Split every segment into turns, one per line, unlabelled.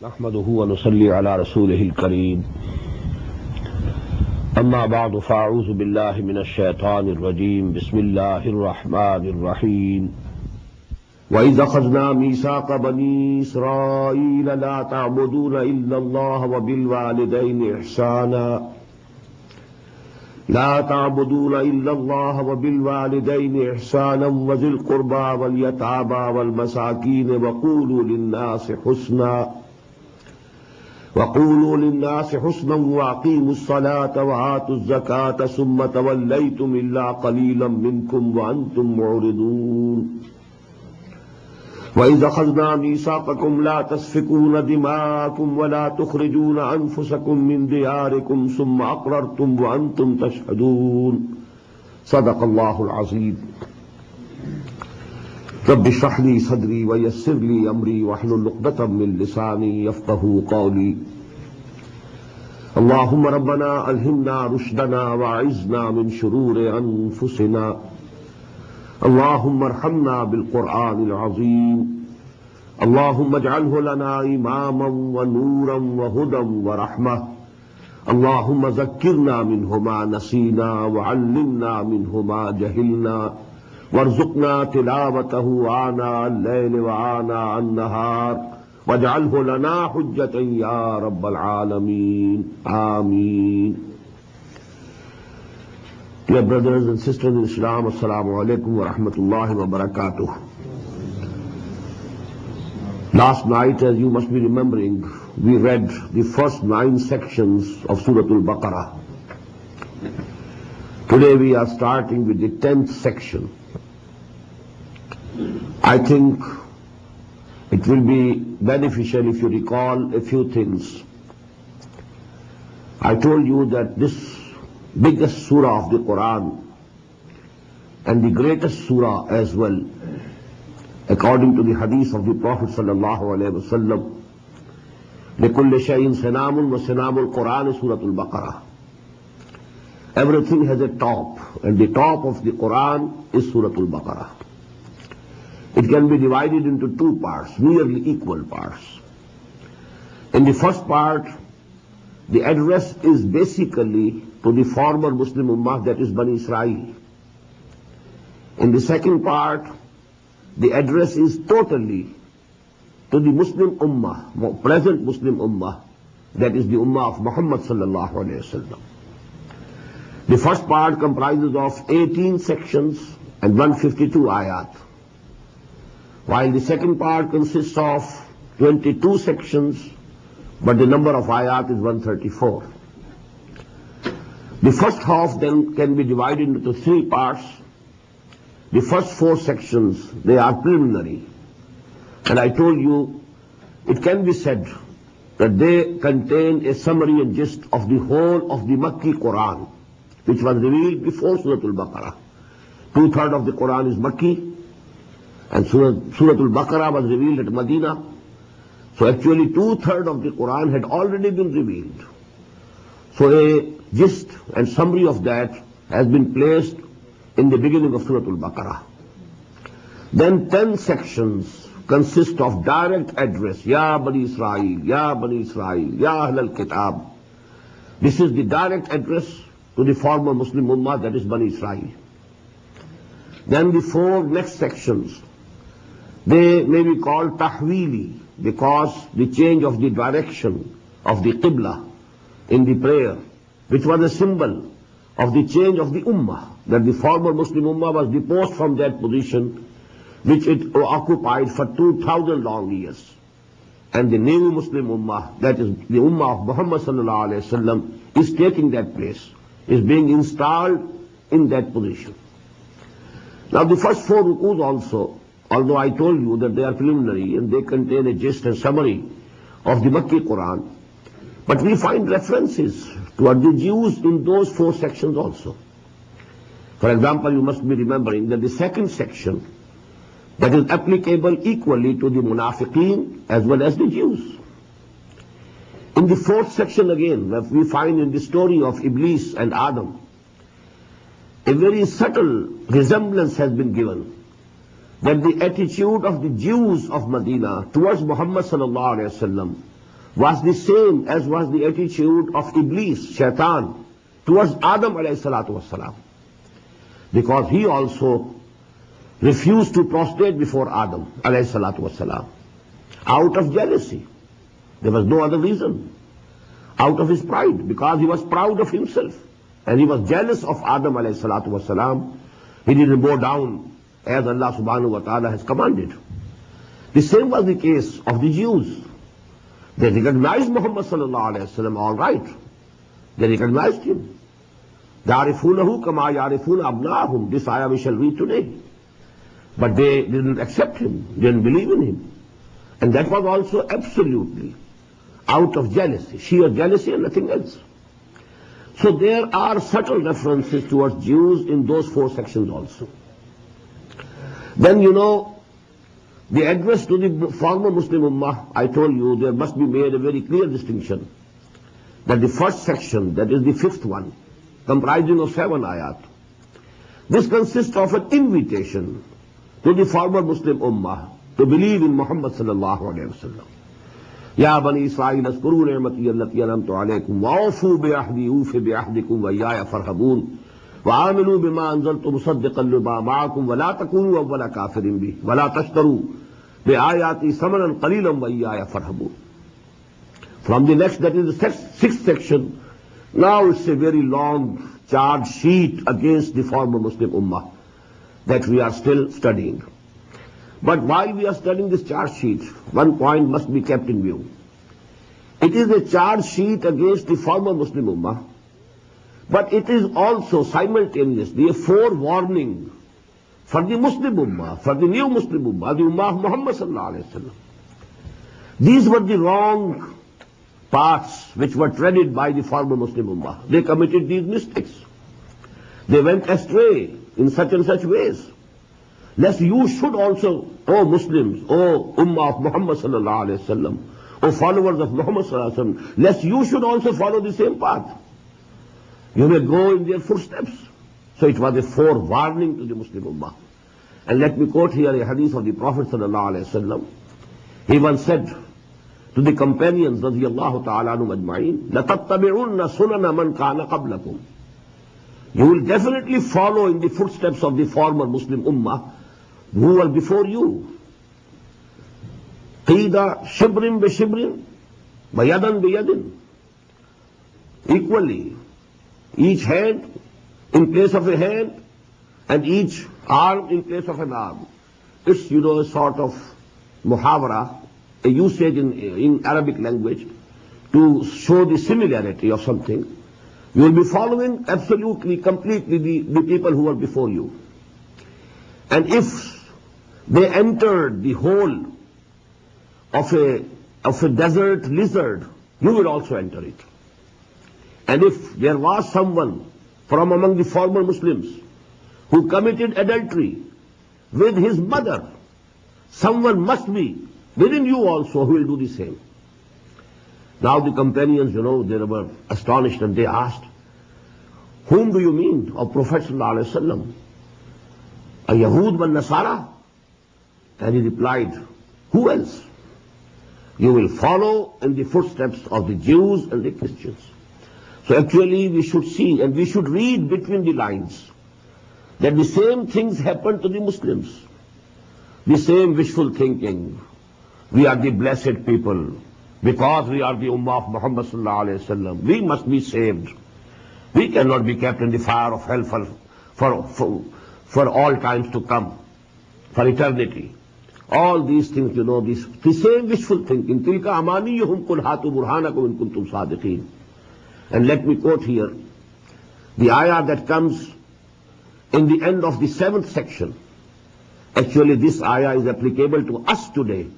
نحمده ونصلي على رسوله الكريم أما بعد فأعوذ بالله من الشيطان الرجيم بسم الله الرحمن الرحيم وإذ أخذنا ميثاق بني إسرائيل لا تعبدون إلا الله وبالوالدين إحسانا وذي القربى واليتامى والمساكين وقولوا للناس حسنا وأقيموا الصلاة وآتوا الزكاة ثم توليتم إلا قليلا منكم وأنتم معرضون وإذ أخذنا ميثاقكم لا تسفكون دماءكم ولا تخرجون أنفسكم من دياركم ثم أقررتم وأنتم تشهدون صدق الله العظيم رب اشرح لي صدري ويسر لي أمري واحلل عقدة من لساني يفقهوا قولي اللهم ربنا ألهمنا رشدنا وأعذنا من شرور أنفسنا اللهم ارحمنا بالقرآن العظيم اللهم اجعله لنا إماما ونورا وهدى ورحمة اللهم ذكرنا منه ما نسينا وعلمنا منه ما جهلنا وارزقنا تلاوته آناء الليل وآناء النهار واجعله لنا حجة يا رب العالمين آمين. Dear brothers and sisters in Islam, Assalamu alaikum wa rahmatullahi wa barakatuh. Last night, as you must be remembering, we read the first 9 sections of Surah Al-Baqarah. Today we are starting with the 10th section. I think it will be beneficial if you recall a few things. I told you that this biggest surah of the Quran and the greatest surah as well, according to the hadith of the Prophet sallallahu alaihi wasallam, لِكُلِّ شَيْءٍ سَنَامٌ وَسَنَامُ الْقُرْآنِ Surah Al-Baqarah. Everything has a top, and the top of the Quran is Surah Al-Baqarah. It can be divided into 2 parts, nearly equal parts. In the first part, the address is basically to the former Muslim Ummah, that is Bani Israel. In the second part, the address is totally to the Muslim Ummah, present Muslim Ummah, that is the Ummah of Muhammad sallallahu alayhi wasallam. The first part comprises of 18 sections and 152 ayat, while the second part consists of 22 sections, but the number of ayat is 134. The first half then can be divided into 3 parts. The first 4 sections, they are preliminary. And I told you, it can be said that they contain a summary and gist of the whole of the Makki Quran, which was revealed before Surah Al-Baqarah. 2/3 of the Quran is Makki, and Surah Al-Baqarah was revealed at Medina. So actually 2/3 of the Quran had already been revealed. So a gist and summary of that has been placed in the beginning of Surah Al-Baqarah. Then 10 sections consist of direct address, Ya Bani Israel, Ya Bani Israel, Ya Ahl al-Kitab. This is the direct address to the former Muslim Ummah, that is Bani Israel. Then the 4 next sections, they may be called Tahweeli, because the change of the direction of the Qibla in the prayer, which was a symbol of the change of the Ummah, that the former Muslim Ummah was deposed from that position which it occupied for 2,000 long years. And the new Muslim Ummah, that is the Ummah of Muhammad sallallahu alayhi wasallam, is taking that place, is being installed in that position. Now the first 4 rukus also, although I told you that they are preliminary and they contain a gist and summary of the Makki Quran, but we find references toward the Jews in those 4 sections also. For example, you must be remembering that the second section, that is applicable equally to the Munafiqeen as well as the Jews. In the 4th section again, we find in the story of Iblis and Adam, a very subtle resemblance has been given, that the attitude of the Jews of Medina towards Muhammad sallallahu alaihi wasallam was the same as was the attitude of Iblis, Shaitan, towards Adam alayhi salatu wassalam. Because he also refused to prostrate before Adam alayhi salatu wassalam, out of jealousy. There was no other reason. Out of his pride, because he was proud of himself. And he was jealous of Adam alayhi salatu wasalam. He didn't bow down as Allah subhanahu wa ta'ala has commanded. The same was the case of the Jews. They recognized Muhammad sallallahu alayhi wa sallam, all right. They recognized him. يَعْرِفُونَهُ كَمَا يَعْرِفُونَ أَبْنَاهُمْ. This ayah we shall read today. But they didn't accept him, didn't believe in him. And that was also absolutely out of jealousy, sheer jealousy and nothing else. So there are subtle references towards Jews in those 4 sections also. Then the address to the former Muslim Ummah, I told you there must be made a very clear distinction that the first section, that is the 5th one, comprising of 7 ayat, this consists of an invitation to the former Muslim Ummah to believe in Muhammad sallallahu alayhi wa sallam. Ya bani Israel azkuru ni'mati allati an'amtu alaykum wa'awfu bi'ahdi ufi bi'ahdikum wa iyaya farhabun wa aminu bima anzaltu musaddiqan lima ma'akum wa la takunu awwala kafirin bih wa la tashtaru bi'ayati samanan qalilan wa iyaya farhabun. From the next, that is the 6th section, now it's a very long charge sheet against the former Muslim Ummah that we are still studying. But while we are studying this charge sheet, one point must be kept in view. It is a charge sheet against the former Muslim Ummah, but it is also simultaneously a forewarning for the Muslim Ummah, for the new Muslim Ummah, the Ummah of Muhammad sallallahu alayhi wa sallam. These were the wrong paths which were treaded by the former Muslim Ummah. They committed these mistakes. They went astray in such and such ways. Lest you should also, O Muslims, O Ummah of Muhammad sallallahu alayhi wa sallam, O followers of Muhammad sallallahu alayhi wa sallam, lest you should also follow the same path. You may go in their footsteps. So it was a forewarning to the Muslim Ummah. And let me quote here a hadith of the Prophet sallallahu alayhi wa sallam. He once said to the companions radiyallahu ta'ala anhum ajma'in, لَتَتَّبِعُنَّ سُنَنَ مَنْ كَانَ قَبْلَكُمْ. You will definitely follow in the footsteps of the former Muslim Ummah who were before you. قِيدَ شِبْرٍ بِشِبْرٍ وَيَدًا بِيَدٍ. Equally, each hand in place of a hand and each arm in place of an arm. It's, a sort of muhawara, a usage in Arabic language to show the similarity of something. You will be following absolutely, completely the people who were before you. And if they entered the hole of a desert lizard, you will also enter it. And if there was someone from among the former Muslims who committed adultery with his mother, someone must be within you also who will do the same. Now the companions, they were astonished and they asked, whom do you mean, O Prophet sallallahu alaihi wasallam? A Yahud wal Nasara? And he replied, who else? You will follow in the footsteps of the Jews and the Christians. So actually we should see and we should read between the lines that the same things happened to the Muslims. The same wishful thinking. We are the blessed people. Because we are the Ummah of Muhammad sallallahu alayhi wa sallam, we must be saved. We cannot be kept in the fire of hell for all times to come, for eternity. All these things, the same wishful thinking. تِلْكَ أَمَانِيُّهُمْ قُلْ هَاتُوا بُرْهَانَكُمْ إِن كُنتُمْ صَادِقِينَ. And let me quote here the ayah that comes in the end of the 7th section. Actually, this ayah is applicable to us today.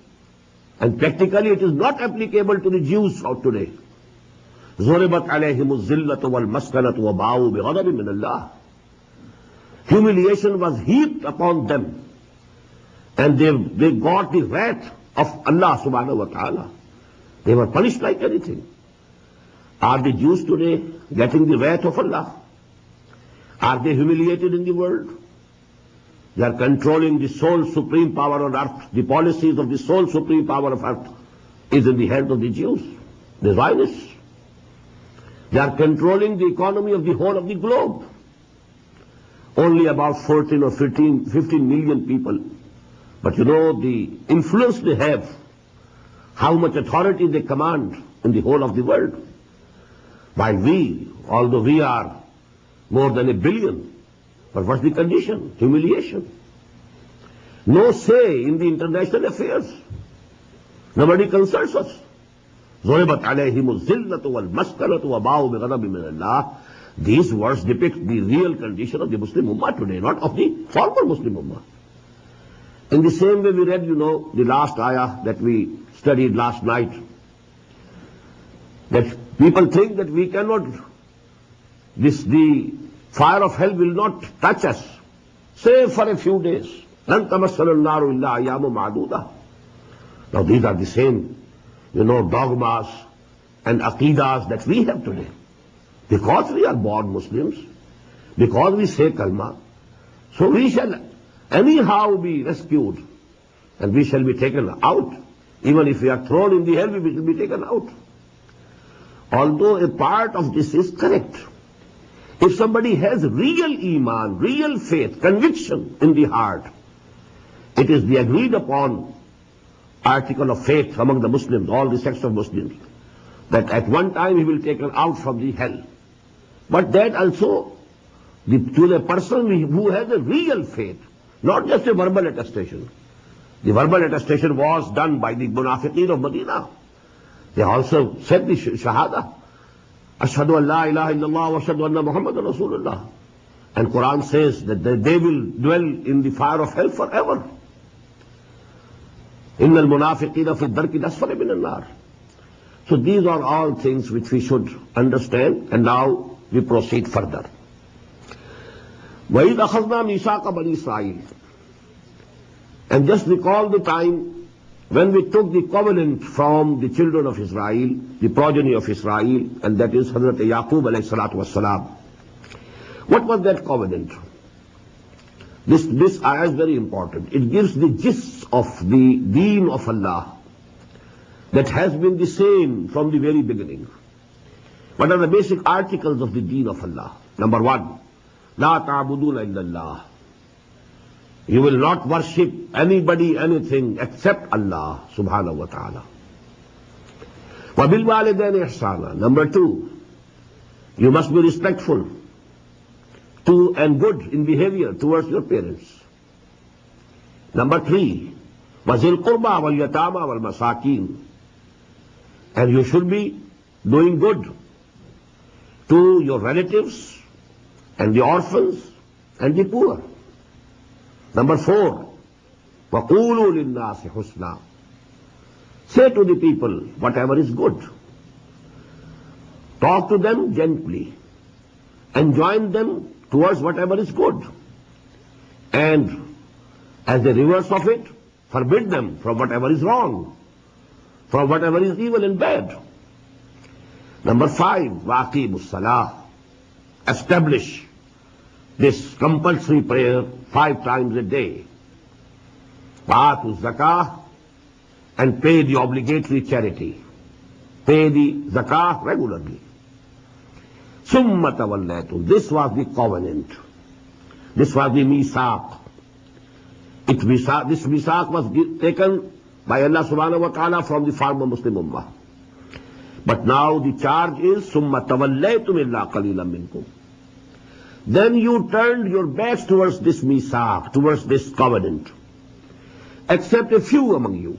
And practically it is not applicable to the Jews of today. ضُرِبَتْ عَلَيْهِمُ الذِّلَّةُ وَالْمَسْكَنَةُ وَبَاءُوا بِغَضَبٍ مِّنَ اللَّهِ. Humiliation was heaped upon them. And they got the wrath of Allah subhanahu wa ta'ala. They were punished like anything. Are the Jews today getting the wrath of Allah? Are they humiliated in the world? They are controlling the sole supreme power on earth. The policies of the sole supreme power of earth is in the hands of the Jews. the Zionists. They are controlling the economy of the whole of the globe. Only about 14 or 15 million people. But you know the influence they have, how much authority they command in the whole of the world. While we, although we are more than 1 billion, but what's the condition? Humiliation. No say in the international affairs. Nobody consults us. ضربت عليهم الذلة والمسكنة وباءوا بغضب من الله. These words depict the real condition of the Muslim Ummah today, not of the former Muslim Ummah. In the same way we read, you know, the last ayah that we studied last night, that people think that we cannot, the fire of hell will not touch us, save for a few days. لن تمسنا النار إلا أيام معدودة. Now these are the same, you know, dogmas and aqidas that we have today. Because we are born Muslims, because we say kalma, so we shall anyhow be rescued and we shall be taken out. Even if we are thrown in the hell, we will be taken out. Although a part of this is correct. If somebody has real iman, real faith, conviction in the heart, it is the agreed upon article of faith among the Muslims, all the sects of Muslims, that at one time he will be taken out from the hell. But that also to the person who has a real faith, not just a verbal attestation. The verbal attestation was done by the munafiqeen of Medina. They also said the shahada. Ashhadu an la ilaha illallah wa ashhadu anna Muhammadan Rasulullah. And Quran says that they will dwell in the fire of hell forever. Innal munafiqina fi ad-darki al-asfali min an-nar. So these are all things which we should understand, and now we proceed further. وَإِذْ أَخَذْنَا مِيثَاقَ بَنِي إِسْرَائِيلَ. And just recall the time when we took the covenant from the children of Israel, the progeny of Israel, and that is Hazrat Yaqub alayhi salatu wassalam. What was that covenant? This ayah is very important. It gives the gist of the deen of Allah that has been the same from the very beginning. What are the basic articles of the deen of Allah? Number one, La ta'buduna illallah. You will not worship anybody, anything except Allah subhanahu wa ta'ala. Wa bil walidaini ihsana. Number two, you must be respectful to and good in behavior towards your parents. Number three, wazil qurba wal yatama wal masakin. And you should be doing good to your relatives and the orphans and the poor. Number four, وَقُولُوا لِلنَّاسِ حُسْنًا. Say to the people whatever is good. Talk to them gently. Enjoin them towards whatever is good. And as the reverse of it, forbid them from whatever is wrong, from whatever is evil and bad. Number five, وَأَقِيمُوا الصَّلَاةِ. Establish this compulsory prayer 5 times a day. وَآتُوا الزَّكَاةِ. And pay the obligatory charity. Pay the zakah regularly. ثُمَّ تَوَلَّيْتُمْ. This was the covenant. This was the misaq. This misaq was taken by Allah subhanahu wa ta'ala from the former Muslim ummah. But now the charge is ثُمَّ تَوَلَّيْتُمْ إِلَّا قَلِيلًا مِنْكُمْ. Then you turned your backs towards this misaq, towards this covenant. Except a few among you.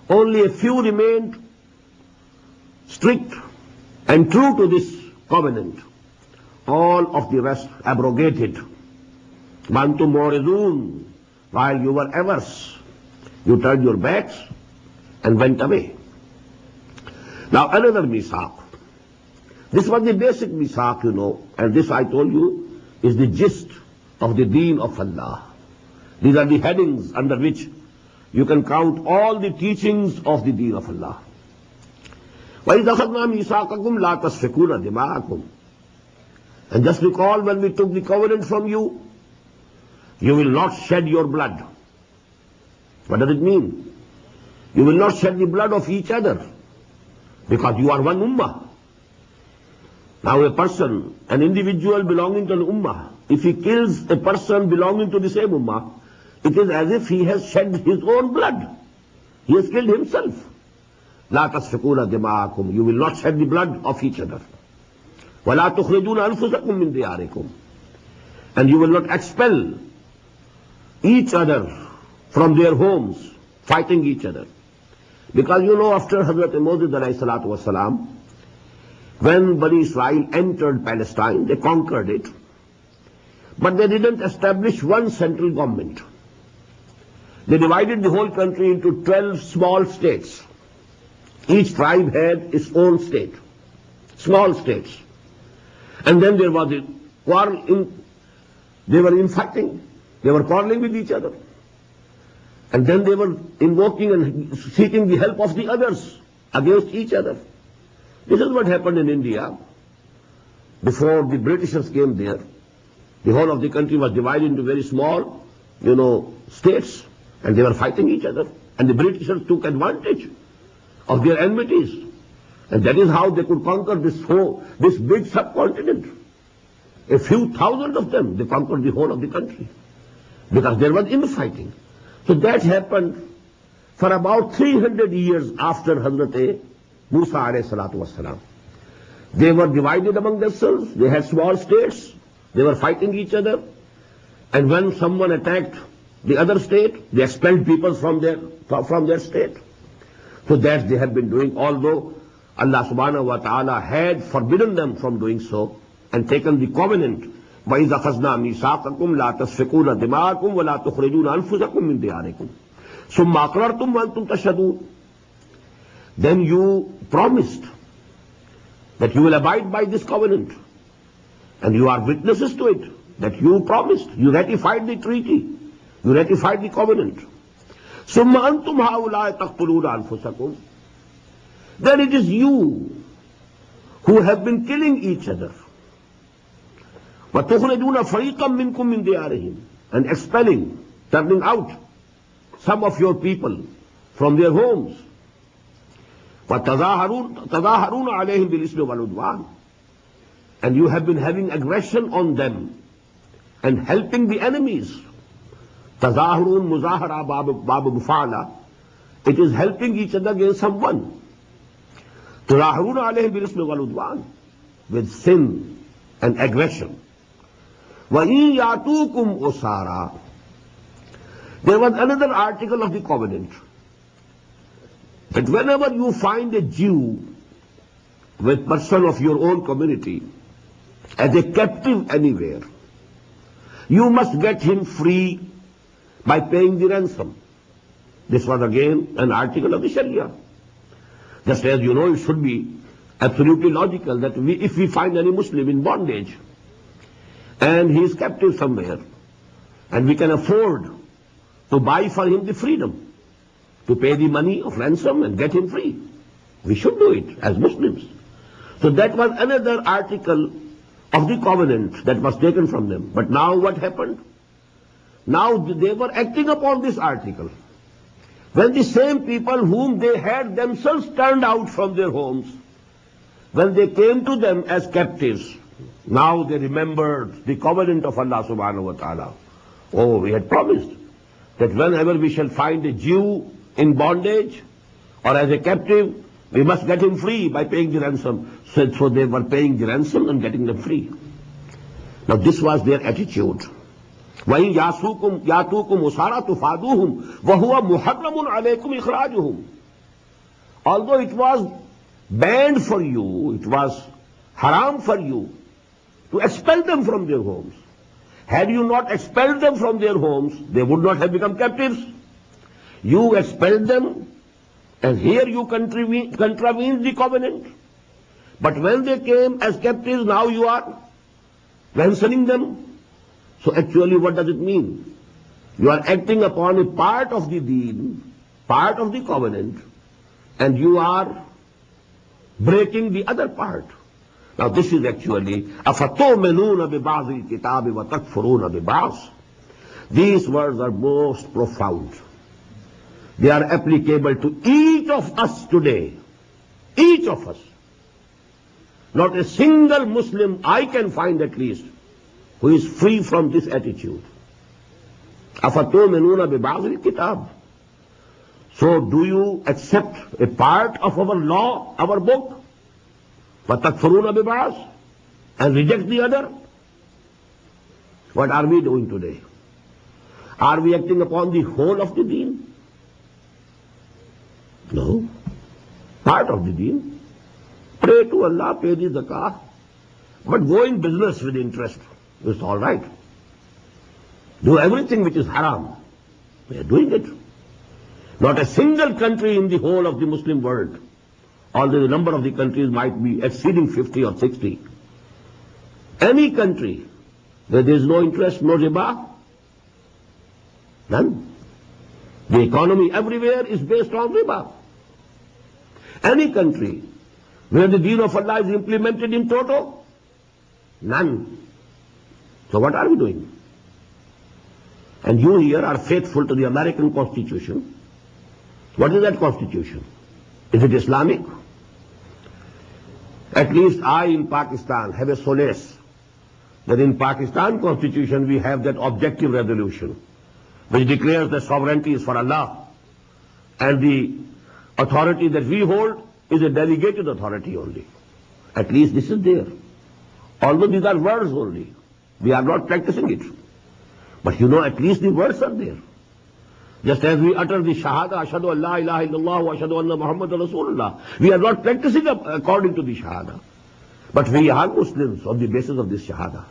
Only a few remained strict and true to this covenant. All of the rest abrogated. وَأَنْتُمْ مُعْرِضُونَ. While you were averse, you turned your backs and went away. Now another misaq. This was the basic misaq, you know, and this I told you is the gist of the deen of Allah. These are the headings under which you can count all the teachings of the deen of Allah. وَإِذْ أَخَذْنَا مِيثَاقَكُمْ لَا تَسْفِكُونَ دِمَاءَكُمْ. And just recall when we took the covenant from you, you will not shed your blood. What does it mean? You will not shed the blood of each other. because you are one ummah. Now a person, an individual belonging to an ummah, if he kills a person belonging to the same ummah, it is as if he has shed his own blood. He has killed himself. لا تسفكون دماءكم. You will not shed the blood of each other. ولا تخرجون أنفسكم من دياركم. And you will not expel each other from their homes, fighting each other. Because you know, after Hazrat Moses alayhi salatu wasalam, when Bani Israel entered Palestine, they conquered it, but they didn't establish one central government. They divided the whole country into 12 small states. Each tribe had its own state, small states. And then there was a quarrel, they were infighting, they were quarreling with each other. And then they were invoking and seeking the help of the others against each other. This is what happened in India. Before the Britishers came there, the whole of the country was divided into very small, states, and they were fighting each other. And the Britishers took advantage of their enmities. And that is how they could conquer this big subcontinent. A few thousand of them, they conquered the whole of the country. Because there was infighting. So that happened for about 300 years after Hazrat Musa alayhi salatu wasalam. They were divided among themselves. They had small states. They were fighting each other. And when someone attacked the other state, they expelled people from their state. So that they have been doing, although Allah subhanahu wa ta'ala had forbidden them from doing so and taken the covenant. وَإِذَا أَخَذْنَا مِيثَاقَكُمْ لَا تَسْفِكُونَ دِمَاءَكُمْ وَلَا تُخْرِجُونَ أَنفُسَكُمْ مِنْ دِيَارِكُمْ ثُمَّ أَقْرَرْتُمْ وَأَنْتُمْ تَشْهَدُونَ. Then you promised that you will abide by this covenant. And you are witnesses to it, that you promised, you ratified the treaty, you ratified the covenant. ثُمَّ أَنْتُمْ هَؤُلَاءِ تَقْتُلُونَ أَنفُسَكُمْ. Then it is you who have been killing each other. وَتُخْرِجُونَ فَرِيقًا مِّنْكُمْ مِنْ دِيَارِهِمْ. And expelling, turning out some of your people from their homes. وَتَظَاهَرُونَ عَلَيْهِمْ بِالْإِثْمِ وَالْعُدْوَانِ. And you have been having aggression on them and helping the enemies. تَظَاهَرُونَ مُظَاهَرَةً بَابُ مُفَعَلَةً. It is helping each other against someone. تَظَاهَرُونَ عَلَيْهِمْ بِالْإِثْمِ وَالْعُدْوَانِ. With sin and aggression. وَإِن يَأْتُوكُمْ أُسَارًا. There was another article of the covenant, that whenever you find a Jew with person of your own community as a captive anywhere, you must get him free by paying the ransom. This was again an article of the Sharia. Just as you know, it should be absolutely logical that if we find any Muslim in bondage and he is captive somewhere, and we can afford to buy for him the freedom, to pay the money of ransom and get him free, we should do it as Muslims. So that was another article of the covenant that was taken from them. But now what happened? Now they were acting upon this article. When the same people whom they had themselves turned out from their homes, when they came to them as captives, now they remembered the covenant of Allah subhanahu wa ta'ala. Oh, we had promised that whenever we shall find a Jew in bondage or as a captive, we must get him free by paying the ransom. So they were paying the ransom and getting them free. Now this was their attitude. وَإِنْ يَأْتُوكُمْ أُسَارًا تُفَادُوهُمْ وَهُوَ مُحَرَّمٌ عَلَيْكُمْ إِخْرَاجُهُم. Although it was banned for you, it was haram for you to expel them from their homes. Had you not expelled them from their homes, they would not have become captives. You expelled them, and here you contravened the covenant. But when they came as captives, now you are ransoning them. So actually what does it mean? You are acting upon a part of the deen, part of the covenant, and you are breaking the other part. Now this is actually أَفَتُؤْمِنُونَ بِبَعْضِ الْكِتَابِ وَتَكْفُرُونَ بِبَعْضٍ. These words are most profound. They are applicable to each of us today. Each of us. Not a single Muslim I can find at least who is free from this attitude. أَفَتُؤْمِنُونَ بِبَعْضِ الْكِتَابِ. So do you accept a part of our law, our book? وَتَكْفُرُونَ بِبَعْضِ, and reject the other? What are we doing today? Are we acting upon the whole of the deen? No. Part of the deen. Pray to Allah, pay the zakah, but go in business with interest. It's all right. Do everything which is haram. We are doing it. Not a single country in the whole of the Muslim world, although the number of the countries might be exceeding 50 or 60. Any country where there is no interest, no riba, none. The economy everywhere is based on riba. Any country where the deen of Allah is implemented in toto, none. So what are we doing? And you here are faithful to the American Constitution. What is that Constitution? Is it Islamic? At least I in Pakistan have a solace that in Pakistan Constitution we have that objective resolution which declares that sovereignty is for Allah and the authority that we hold is a delegated authority only. At least this is there. Although these are words only. We are not practicing it. But you know, at least the words are there. Just as we utter the Shahada, Ashhadu an la ilaha illallah wa ashhadu anna Muhammadan Rasulullah. We are not practicing according to the Shahada. But we are Muslims on the basis of this Shahada.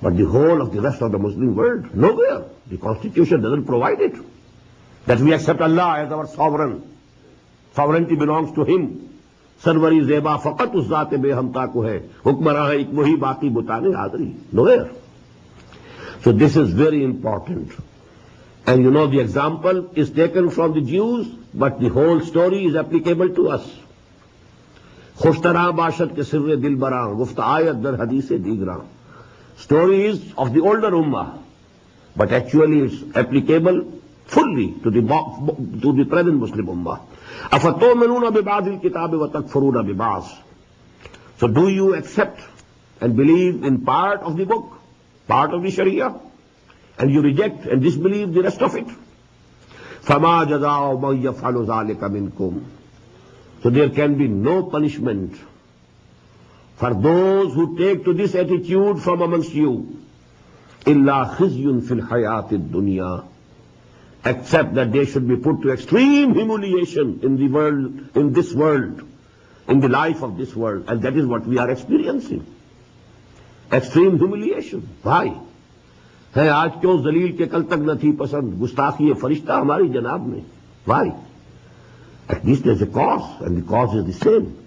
But the whole of the rest of the Muslim world, nowhere. The Constitution doesn't provide it. That we accept Allah as our sovereign. Sovereignty belongs to Him. Sarwari zeba faqat us zaat behumta ko hai. Hukmara hai ek wahi baqi butane hadri. Nowhere. So this is very important. And you know the example is taken from the Jews, but the whole story is applicable to us. Khushtara bashad ke sirre dil baran, gufta ayat dar hadith digra. Story is of the older ummah, but actually it's applicable fully to the present Muslim ummah. أَفَتُؤْمِنُونَ بِبَعْضِ الْكِتَابِ وَتَكْفُرُونَ بِبَعْضِ. So do you accept and believe in part of the book, part of the Sharia, and you reject and disbelieve the rest of it? فَمَا جَزَاءُ مَنْ يَفْعَلُ ذَلِكَ مِنْكُمْ. So there can be no punishment for those who take to this attitude from amongst you. إِلَّا خِزْيٌ فِي الْحَيَاةِ الدُّنْيَا. Except that they should be put to extreme humiliation in the world, in this world, in the life of this world. And that is what we are experiencing. Extreme humiliation. Why? है आज क्यों जलील के कल तक न थी पसंद, गुस्ताखी फरिश्ता हमारी जनाब में. Why? At least there's a cause, and the cause is the same.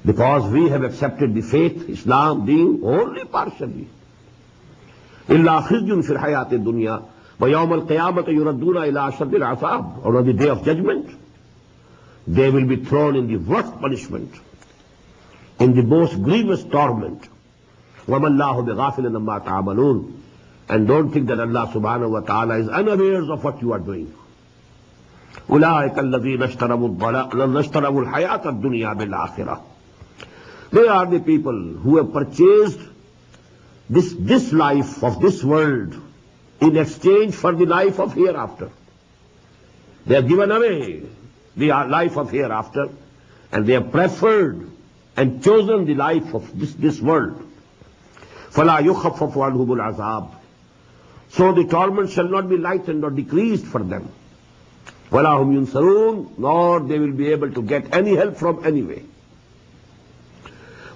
Because we have accepted the faith, Islam, Deen, only partially. إِلَّا خِزْيٌ فِي الْحَيَاةِ الدُّنْيَا وَيَوْمَ الْقِيَامَةِ يُرَدُّونَ إِلَىٰ أَشَدِّ الْعَذَابِ. On the day of judgment, they will be thrown in the worst punishment, in the most grievous torment. وَمَا اللَّهُ بِغَافِلٍ عَمَّا تَعْمَلُونَ. And don't think that Allah subhanahu wa ta'ala is unaware of what you are doing. أُولَٰئِكَ الَّذِينَ اشْتَرَوُا الْحَيَاةَ الدُّنْيَا بِالْآخِرَةِ. They are the people who have purchased this life of this world in exchange for the life of hereafter. They have given away the life of hereafter, and they have preferred and chosen the life of this world. فَلَا يُخَفَّفُ عَنْهُمُ الْعَذَابِ. So the torment shall not be lightened or decreased for them. وَلَا هُمْ يُنْصَرُونَ. Nor they will be able to get any help from anywhere.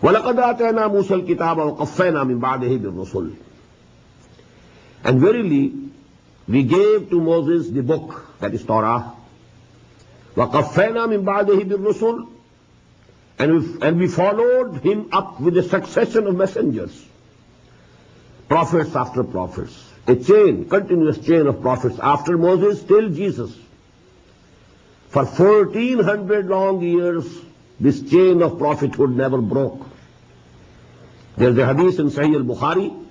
وَلَقَدْ آتَيْنَا مُوسَى الْكِتَابَ وَقَفَّيْنَا مِنْ بَعْدِهِ بِالرُّسُلِ. And verily, we gave to Moses the book, that is Torah. وَقَفَّيْنَا مِنْ بَعْدِهِ بِالرُّسُلِ. And we followed him up with a succession of messengers. Prophets after prophets. A chain, continuous chain of prophets after Moses till Jesus. For 1400 long years, this chain of prophethood never broke. There's a hadith in Sahih al-Bukhari.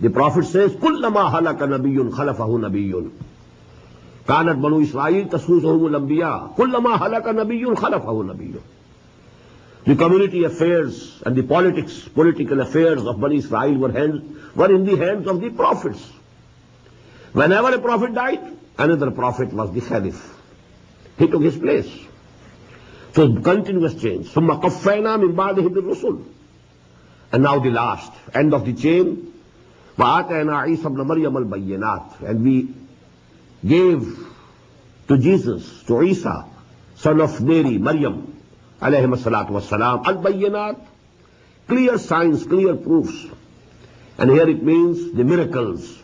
The Prophet says, كُلَّمَا هَلَكَ نَبِيٌّ خَلَفَهُ نَبِيٌّ. كَانَتْ بَنُو إِسْرَائِيلَ تَسُوسُهُمُ الْأَنْبِيَاءُ كُلَّمَا هَلَكَ نَبِيٌّ خَلَفَهُ نَبِيٌّ. The community affairs and the political affairs of Bani Israel were in the hands of the prophets. Whenever a prophet died, another prophet was the Caliph. He took his place. So continuous change. ثُمَّ قَفَّيْنَا مِنْ بَعْدِهِ بِالرُّسُلِ. And now the last, end of the chain. وَآتَيْنَا عِيسَى ابْنَ مَرْيَمَ الْبَيِّنَاتِ. And we gave to Jesus, to Isa, son of Mary, Maryam, alayhi salatu wassalam, al-bayyinat, clear signs, clear proofs. And here it means the miracles.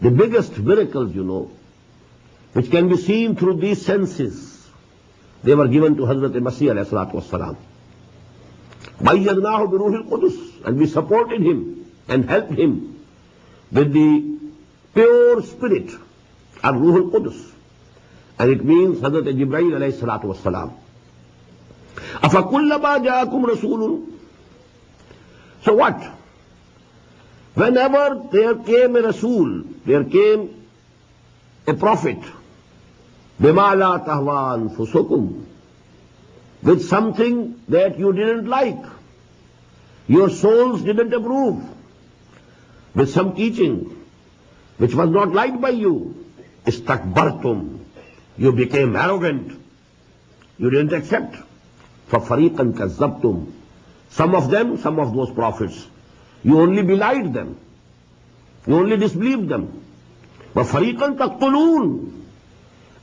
The biggest miracles, which can be seen through these senses, they were given to Hazrat Masih alayhi salatu wassalam. Bayyadnahu bi Ruhil Qudus, and we supported him and helped him with the pure spirit, al-Ruhul Qudus. And it means Hazrat Jibreel alayhi salatu wassalam. أَفَكُلَّمَا جَاءَكُمْ رَسُولٌ. So what? Whenever there came a Rasul, there came a prophet, بِمَا لَا تَهْوَى أَنفُسُكُمْ, with something that you didn't like, your souls didn't approve, with some teaching which was not liked by you, istakbartum, you became arrogant, you didn't accept. فَفَرِيقًا كَذَّبْتُمْ. Some of them, some of those prophets, you only belied them, you only disbelieved them. وَفَرِيقًا تَقْتُلُونَ.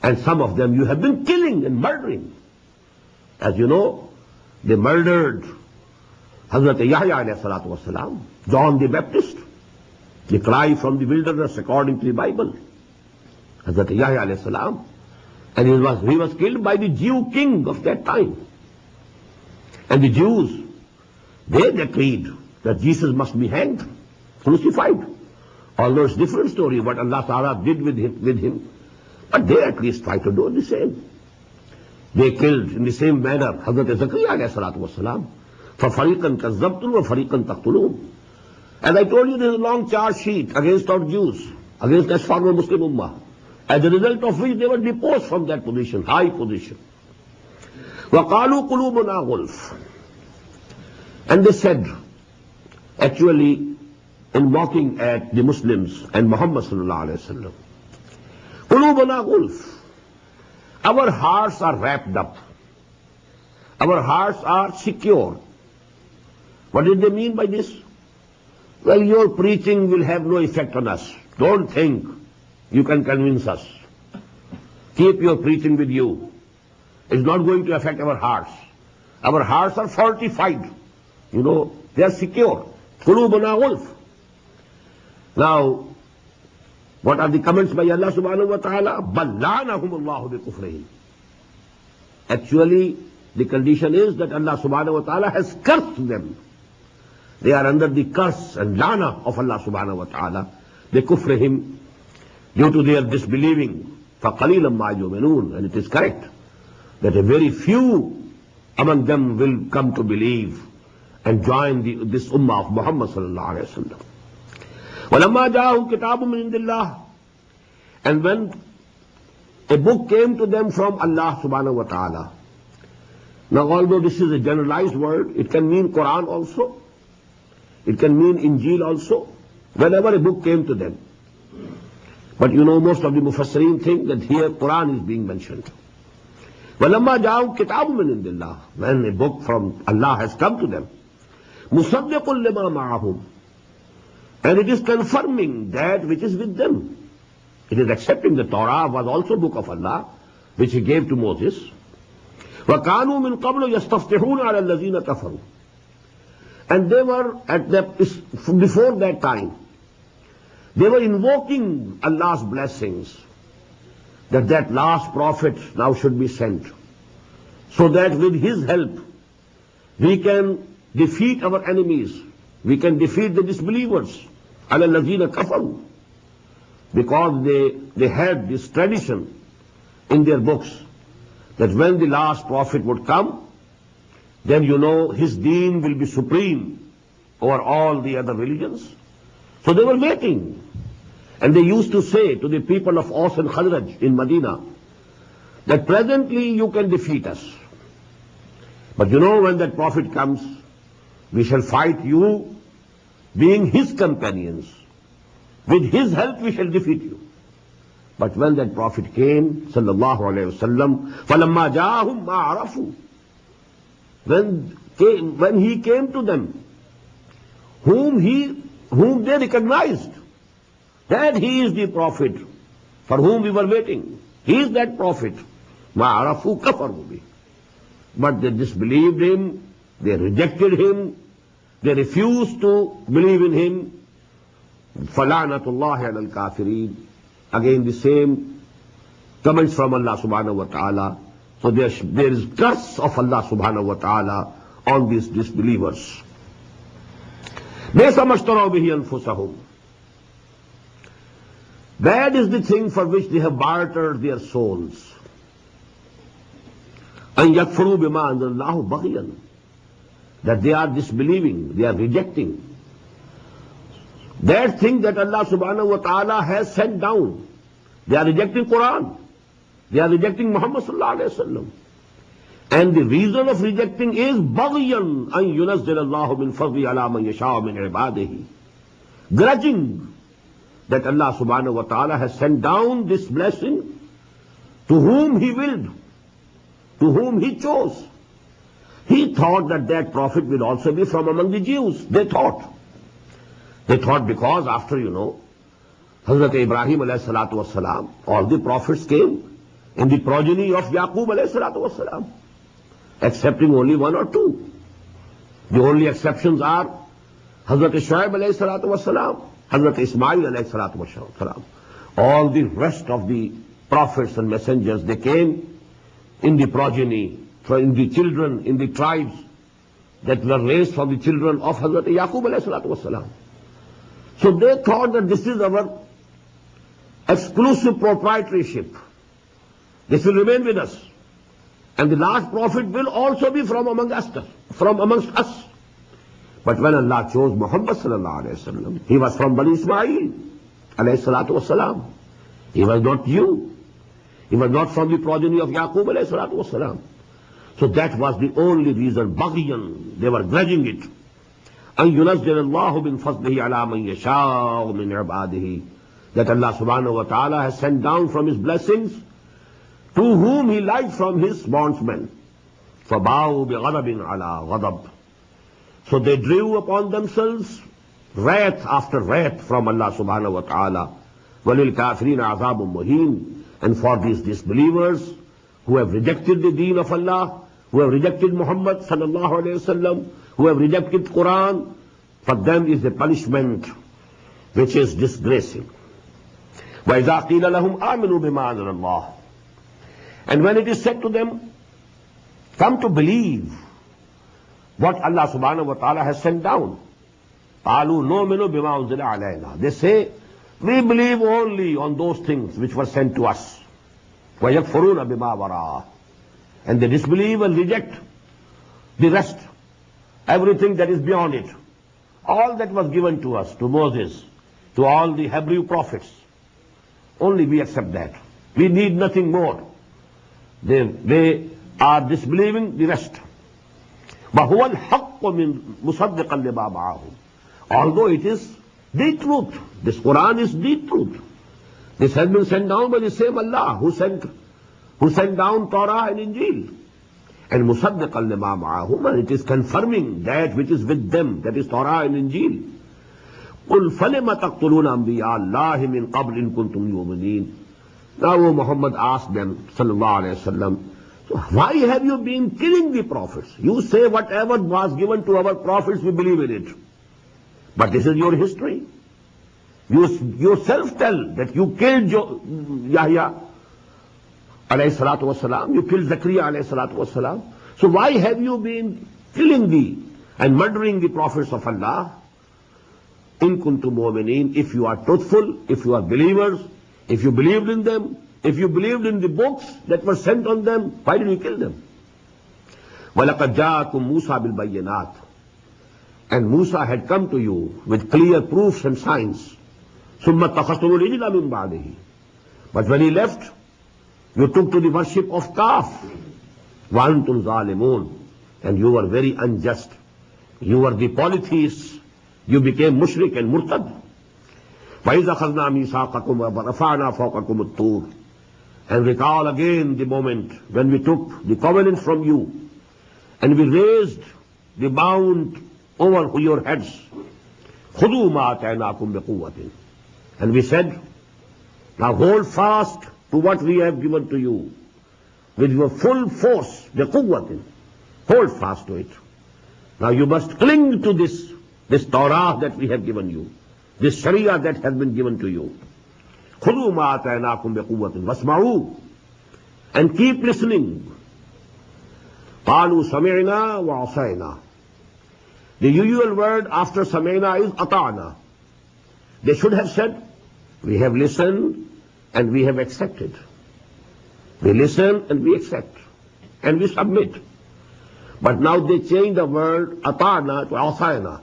And some of them you have been killing and murdering. As you know, they murdered Hazrat Yahya alayhi salatu wasalam, John the Baptist, the cry from the wilderness according to the Bible. Hazrat Yahya alayhi salam. And he was killed by the Jew king of that time. And the Jews, they decreed that Jesus must be hanged, crucified. Although it's a different story what Allah Ta'ala did with him. But they at least tried to do the same. They killed in the same manner Hazrat Zakaria alayhi salatu wasalam. فَفَرِيقًا كَذَّبْتُمْ وَفَرِيقًا تَقْتُلُونَ. As I told you, there is a long charge sheet against our Jews, against the former Muslim Ummah. As a result of which they were deposed from that position, high position. وَقَالُوا قُلُوبُنَا غُلْفٌ. And they said, actually, in mocking at the Muslims and Muhammad sallallahu alayhi wa sallam, قُلُوبُنَا غُلْفٌ. Our hearts are wrapped up. Our hearts are secure. What did they mean by this? Well, your preaching will have no effect on us. Don't think you can convince us. Keep your preaching with you. It's not going to affect our hearts. Our hearts are fortified. They are secure. قُلُوبُنَا غُلْفٌ. Now, what are the comments by Allah subhanahu wa ta'ala? بَلْ لَعْنَهُمُ اللَّهُ بِكُفْرِهِمْ. Actually, the condition is that Allah subhanahu wa ta'ala has cursed them. They are under the curse and lana of Allah subhanahu wa ta'ala. بِكُفْرِهِمْ, due to their disbelieving. فَقَلِيلًا مَا يُؤْمِنُونَ. And it is correct that a very few among them will come to believe and join this ummah of Muhammad sallallahu alayhi wa sallam. وَلَمَّا جَاءَهُمْ كِتَابٌ مِّنْ عِندِ اللَّهِ. And when a book came to them from Allah subhanahu wa ta'ala. Now, although this is a generalized word, it can mean Quran also. It can mean Injil also. Whenever a book came to them. But most of the Mufassirin think that here Quran is being mentioned. وَلَمَّا جَاءَهُمْ كِتَابٌ مِّنْ عِندِ اللَّهِ. When a book from Allah has come to them. مُصَدِّقٌ لِمَا مَعَهُمْ. And it is confirming that which is with them. It is accepting the Torah was also book of Allah, which He gave to Moses. وَكَانُوا مِنْ قَبْلُ يَسْتَفْتِحُونَ عَلَى الَّذِينَ كَفَرُوا. And they were, before that time, they were invoking Allah's blessings, that last prophet now should be sent, so that with his help, we can defeat our enemies, we can defeat the disbelievers, عَلَى الَّذِينَ كَفَرُوا. Because they had this tradition in their books, that when the last prophet would come, then his deen will be supreme over all the other religions. So they were waiting. And they used to say to the people of Aus and Khazraj in Medina, that presently you can defeat us. But you know, when that prophet comes, we shall fight you, being his companions. With his help we shall defeat you. But when that prophet came, sallallahu alayhi wasallam, فَلَمَّا جَاءَهُمْ مَا عَرَفُوا, when he came to them, whom they recognized, that he is the prophet for whom we were waiting. He is that prophet. مَا عَرَفُوا كَفَرُوا بِهِ. But they disbelieved him, they rejected him, they refused to believe in him. فَلَعْنَةُ اللَّهِ عَلَى الْكَافِرِينَ. Again the same comments from Allah subhanahu wa ta'ala. So there is curse of Allah subhanahu wa ta'ala on these disbelievers. بَئْسَ مَا اشْتَرَوْا بِهِ أَنفُسَهُمْ. Bad is the thing for which they have bartered their souls. أَنْ يَكْفُرُوا بِمَا أَنزَلَ اللَّهُ بَغْيًا. That they are disbelieving, they are rejecting that thing that Allah subhanahu wa ta'ala has sent down. They are rejecting Quran. They are rejecting Muhammad sallallahu alayhi wa sallam. And the reason of rejecting is بَغْيًا أَنْ يُنَزِّلَ اللَّهُ مِنْ فَضْلِهِ عَلَى مَنْ يَشَاءُ مِنْ عِبَادِهِ. Grudging that Allah subhanahu wa ta'ala has sent down this blessing to whom He willed, to whom He chose. He thought that that prophet will also be from among the Jews. They thought because after, Hazrat Ibrahim alayhi salatu wassalam, all the prophets came in the progeny of Yaqub alayhi salatu wassalam, excepting only one or two. The only exceptions are Hazrat Shuaib alayhi salatu wassalam, Hazrat Ismail alayhi salatu wassalam. All the rest of the prophets and messengers, they came in the progeny, in the children, in the tribes that were raised from the children of Hazrat Yaqub alayhi salatu wassalam. So they thought that this is our exclusive proprietorship. This will remain with us. And the last prophet will also be from amongst us. But when Allah chose Muhammad sallallahu alayhi wa sallam, he was from Bani Ismail alayhi salatu wasalam. He was not you. He was not from the progeny of Yaqub alayhi salatu wasalam. So that was the only reason. Baghyan, they were grudging it. أَن يُنَزِّلَ اللَّهُ مِنْ فَضْلِهِ عَلَى مَنْ يَشَاءُ مِنْ عِبَادِهِ. That Allah subhanahu wa ta'ala has sent down from His blessings to whom He liked from His bondsmen. فَبَاءُوا بِغَضَبٍ عَلَى غَضَبٍ. So they drew upon themselves wrath after wrath from Allah subhanahu wa ta'ala. وَلِلْكَافِرِينَ عَذَابٌ مُهِينٌ. And for these disbelievers who have rejected the deen of Allah, who have rejected Muhammad sallallahu alayhi wa sallam, who have rejected Quran, for them is a punishment which is disgracing. وَإِذَا قِيلَ لَهُمْ آمِنُوا بِمَا أَنزَلَ اللَّهُ. And when it is said to them, come to believe what Allah subhanahu wa ta'ala has sent down, قَالُوا نُؤْمِنُ بِمَا أُنزِلَ عَلَيْنَا. They say, we believe only on those things which were sent to us. وَيَكْفُرُونَ بِمَا وَرَاءَهُ. And they disbelieve and reject the rest, everything that is beyond it. All that was given to us, to Moses, to all the Hebrew prophets, only we accept that. We need nothing more. They are disbelieving the rest. وَهُوَ الْحَقُّ مِنْ مُصَدِّقًا لِمَا مَعَهُ. Although it is the truth. This Quran is the truth. This has been sent down by the same Allah who sent down Torah and Injil. And مُصَدِّقًا لِمَا مَعَهُمْ. And it is confirming that which is with them, that is Torah and Injil. قُلْ فَلِمَ تَقْتُلُونَ أَنْبِيَاءَ اللَّهِ مِنْ قَبْلِ إِن كُنْتُمْ يُؤْمِنِينَ. Now Muhammad asked them, sallallahu alayhi wa sallam, so why have you been killing the prophets? You say whatever was given to our prophets, we believe in it. But this is your history. You yourself tell that you killed Yahya alayhi salatu wasalam, you killed Zakaria alayhi salatu wasalam. So why have you been killing and murdering the prophets of Allah? In kuntum mu'minin, if you are truthful, if you are believers, if you believed in them, if you believed in the books that were sent on them, why did you kill them? وَلَقَدْ جَاءَكُمْ مُوسَى بِالْبَيِّنَاتِ. And Musa had come to you with clear proofs and signs. ثُمَّ اتَّخَذْتُمُ الْعِجْلَ مِنْ بَعْدِهِ. But when he left, you took to the worship of calf. وَأَنْتُمْ ظَالِمُونَ. and you were very unjust. You were the polytheists. You became mushrik and murtad. وَإِذَا أَخَذْنَا مِيثَاقَكُمْ وَرَفَعْنَا فَوْقَكُمُ الطُّورَ. And recall again the moment when we took the covenant from you and we raised the bound over your heads. خُذُوا مَا آتَيْنَاكُمْ بِقُوَّةٍ. And we said, now hold fast to what we have given to you with your full force, بِقُوَّةٍ. Hold fast to it. Now you must cling to this Torah that we have given you, this Sharia that has been given to you. خُذُوا مَا آتَيْنَاكُمْ بِقُوَّةٍ وَاسْمَعُوا. And keep listening. قَالُوا سَمِعْنَا وَعَصَيْنَا. The usual word after سَمِعْنَا is أَطَعْنَا. They should have said, we have listened and we have accepted. We listen and we accept and we submit. But now they changed the word أَطَعْنَا to عَصَيْنَا.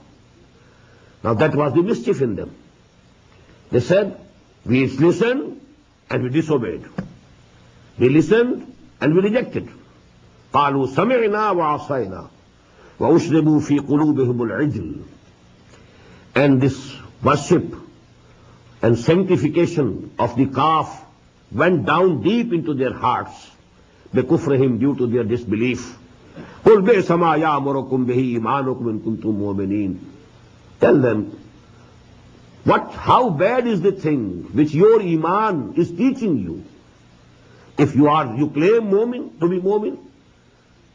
Now that was the mischief in them. They said, we listened and we disobeyed. We listened and we rejected. قالوا سمعنا وعصينا وأشربوا في قلوبهم العجل. And this worship and sanctification of the calf went down deep into their hearts بكفرهم, due to their disbelief. قل بئس ما يأمركم به إيمانكم إن كنتم مؤمنين. Tell them, how bad is the thing which your iman is teaching you? If you claim mu'min, to be mu'min,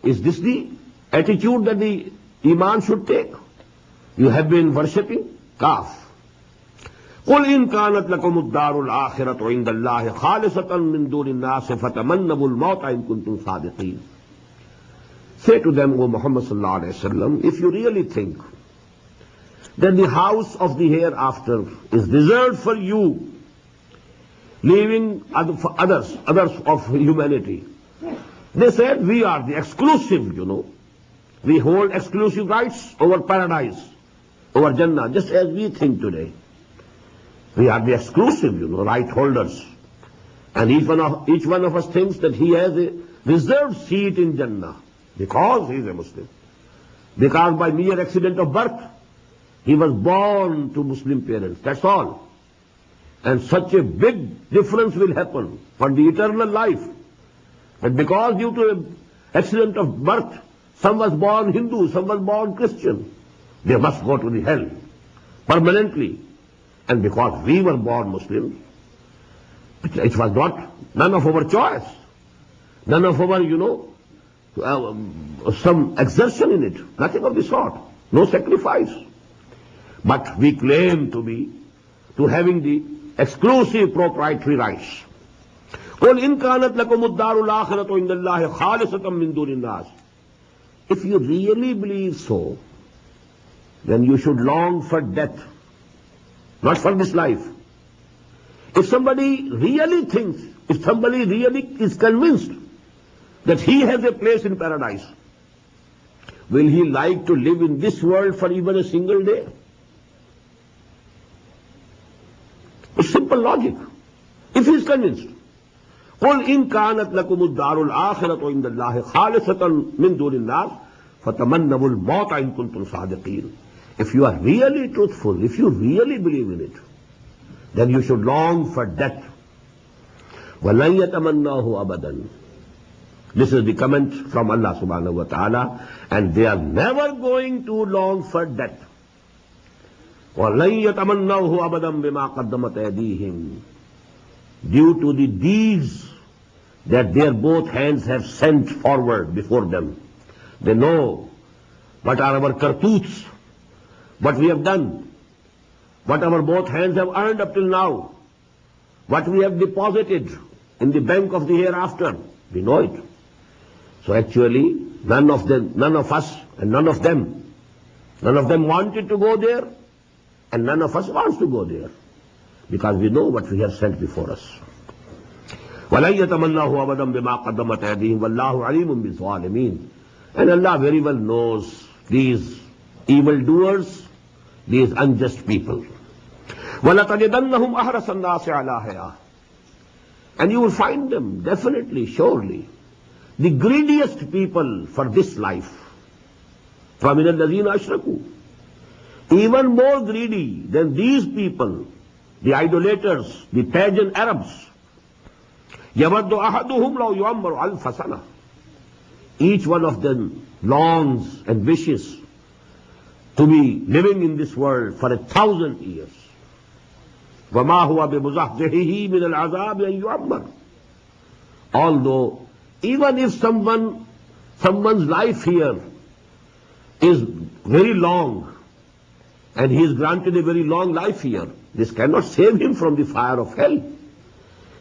is this the attitude that the iman should take? You have been worshipping calf. قُلْ إِنْ كَانَتْ لَكُمُ الدَّارُ الْآخِرَةُ عِنْدَ اللَّهِ خَالِصَةً مِّن دُونِ النَّاسِ فَتَمَنَّوُا الْمَوْتَ إِن كُنتُمْ صَادِقِينَ. Say to them, O Muhammad sallallahu alayhi wa sallam, if you really think that the house of the hereafter is reserved for you, leaving others of humanity. They said, we are the exclusive, We hold exclusive rights over paradise, over Jannah, just as we think today. We are the exclusive, right holders. And each one of us thinks that he has a reserved seat in Jannah because he is a Muslim. Because by mere accident of birth, he was born to Muslim parents. That's all. And such a big difference will happen for the eternal life. But because due to an accident of birth, some was born Hindu, some was born Christian, they must go to the hell permanently. And because we were born Muslims, it was none of our choice, none of our, some exertion in it, nothing of the sort, no sacrifice. But we claim to having the exclusive proprietary rights. قُلْ إِنْ كَانَتْ لَكُمُ الدَّارُ الْآخِرَةُ عِنْدَ اللَّهِ خَالِصَةً مِّن دُونِ النَّاسِ. If you really believe so, then you should long for death, not for this life. If somebody really thinks, if somebody really is convinced that he has a place in paradise, will he like to live in this world for even a single day? It's simple logic. If he is convinced, قُلْ إِنْ كَانَتْ لَكُمُ الدَّارُ الْآخِرَةُ عِنْدَ اللَّهِ خَالِصَةً مِّن دُونِ النَّاسِ فَتَمَنَّوُا الْمَوْتَ إِن كُنتُمْ صَادِقِينَ. If you are really truthful, if you really believe in it, then you should long for death. وَلَنْ يَتَمَنَّاهُ أَبَدًا. This is the comment from Allah subhanahu wa ta'ala, and they are never going to long for death. وَلَنْ يَتَمَنَّاهُ أَبَدًا بِمَا قَدَّمَتْ أَيْدِيهِمْ. Due to the deeds that their both hands have sent forward before them. They know what are our kartoots, what we have done, what our both hands have earned up till now, what we have deposited in the bank of the hereafter. We know it. So actually, none of us and none of them wanted to go there, and none of us wants to go there, because we know what we have sent before us. وَلَنْ يَتَمَنَّاهُ أَبَدًا بِمَا قَدَّمَتْ أَيْدِيهِمْ وَاللَّهُ عَلِيمٌ بِالظَّالِمِينَ. And Allah very well knows these evildoers, these unjust people. وَلَتَجِدَنَّهُمْ أَحْرَصَ النَّاسِ عَلَىٰ حَيَاةٍ. And you will find them, definitely, surely, the greediest people for this life. فَمِنَ الَّذِينَ أَشْرَكُوا. Even more greedy than these people, the idolaters, the pagan Arabs. يَوَدُّ أَحَدُهُمْ لَوْ يُعَمَّرُ أَلْفَ سَنَةٍ. Each one of them longs and wishes to be living in this world for 1,000 years. وَمَا هُوَ بِمُزَحْزِحِهِ مِنَ الْعَذَابِ أَن يُعَمَّرَ. Although, even if someone's life here is very long, and he is granted a very long life here, this cannot save him from the fire of hell.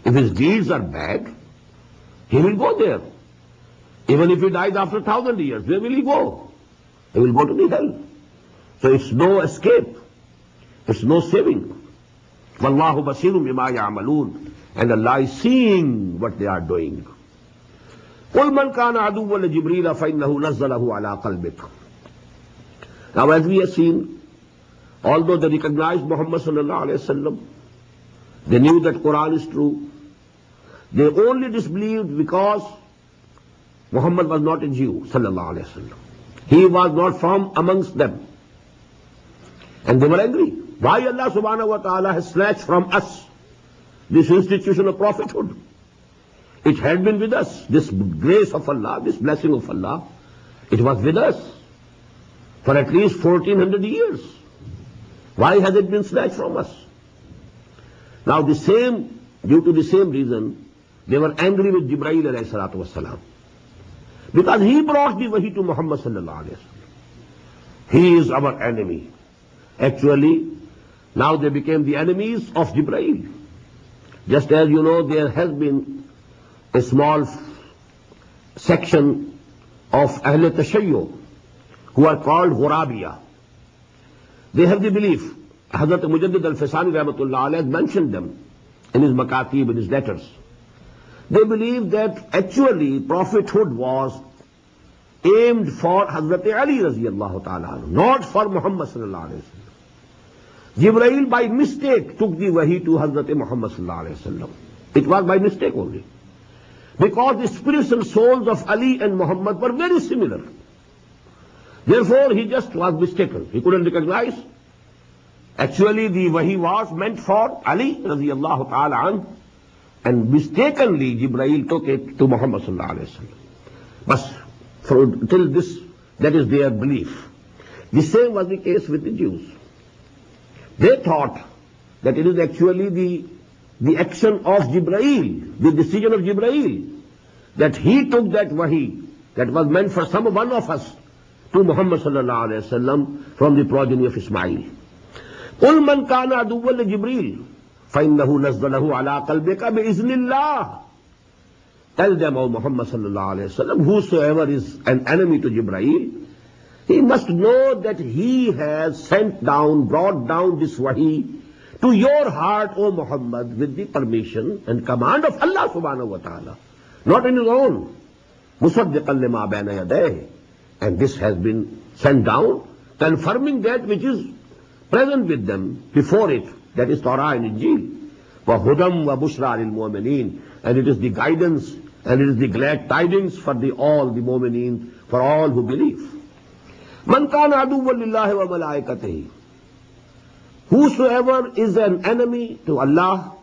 If his deeds are bad, he will go there. Even if he dies after 1,000 years, where will he go? He will go to the hell. So it's no escape. It's no saving. وَاللَّهُ بَصِيرٌ بِمَا يَعْمَلُونَ. And Allah is seeing what they are doing. قُلْ مَنْ كَانَ عَدُوًّا لِجِبْرِيلَ فَإِنَّهُ نَزَّلَهُ عَلَىٰ قَلْبِكَ. Now as we have seen, although they recognized Muhammad sallallahu alayhi wa sallam, they knew that Quran is true, they only disbelieved because Muhammad was not a Jew sallallahu alayhi wa sallam. He was not from amongst them. And they were angry. Why Allah subhanahu wa ta'ala has snatched from us this institution of prophethood? It had been with us, this grace of Allah, this blessing of Allah. It was with us for at least 1400 years. Why has it been snatched from us? Now due to the same reason, they were angry with Jibreel alayhi salatu wassalam. Because he brought the wahi to Muhammad sallallahu alayhi wa sallam. He is our enemy. Actually, now they became the enemies of Jibreel. Just as you know, there has been a small section of Ahl Tashayyu who are called Ghurabiya. They have the belief, Hazrat Mujaddid al-Fisani rahmatullah alayh mentioned them in his Makatib, in his letters. They believe that actually prophethood was aimed for Hazrat Ali radiyallahu ta'ala, not for Muhammad sallallahu alayhi wa sallam. Jibreel by mistake took the wahi to Hazrat Muhammad sallallahu alayhi wa sallam. It was by mistake only. Because the spirits and souls of Ali and Muhammad were very similar. Therefore, he just was mistaken. He couldn't recognize. Actually, the wahi was meant for Ali radiyallahu ta'ala anhu, and mistakenly Jibreel took it to Muhammad sallallahu alayhi wa sallam. But till this, that is their belief. The same was the case with the Jews. They thought that it is actually the action of Jibreel, the decision of Jibreel, that he took that wahi that was meant for one of us to Muhammad sallallahu alayhi wa sallam from the progeny of Ismail. قُلْ مَنْ كَانَ عَدُوًّا لِجِبْرِيلَ فَإِنَّهُ نَزَّلَهُ عَلَىٰ قَلْبِكَ بِإِذْنِ اللَّهِ. Tell them, O Muhammad sallallahu alayhi wa sallam, whosoever is an enemy to Jibreel, he must know that he has brought down this wahi to your heart, O Muhammad, with the permission and command of Allah subhanahu wa ta'ala, not in his own. مُصَدِّقًا لِمَا بَيْنَ يَدَيْهِ. And this has been sent down, confirming that which is present with them before it, that is Torah and Injil. وَهُدًى وَبُشْرَى لِلْمُؤْمِنِينَ. And it is the guidance and it is the glad tidings for all the mu'mineen, for all who believe. مَنْ كَانَ عَدُوًّا لِلَّهِ وَمَلَائِكَتِهِ. Whosoever is an enemy to Allah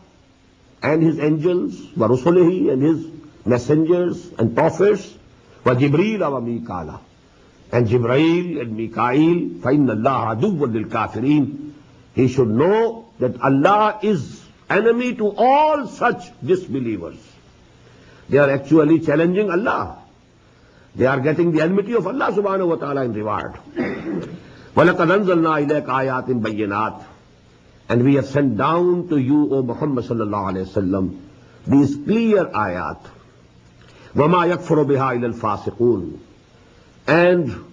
and His angels, وَرُسُلِهِ, and His messengers and prophets, وَجِبْرِيلَ وَمِيكَالَ, and Jibreel and Mikael, فَإِنَّ اللَّهَ عَدُوًّا لِلْكَافِرِينَ. He should know that Allah is enemy to all such disbelievers. They are actually challenging Allah. They are getting the enmity of Allah subhanahu wa ta'ala in reward. وَلَقَدْ أَنزَلْنَا إِلَيْكَ آيَاتٍ بَيِّنَاتٍ. And we have sent down to you, O Muhammad sallallahu alayhi wa sallam, these clear ayat. وَمَا يَكْفُرُ بِهَا إِلَى الْفَاسِقُونَ. And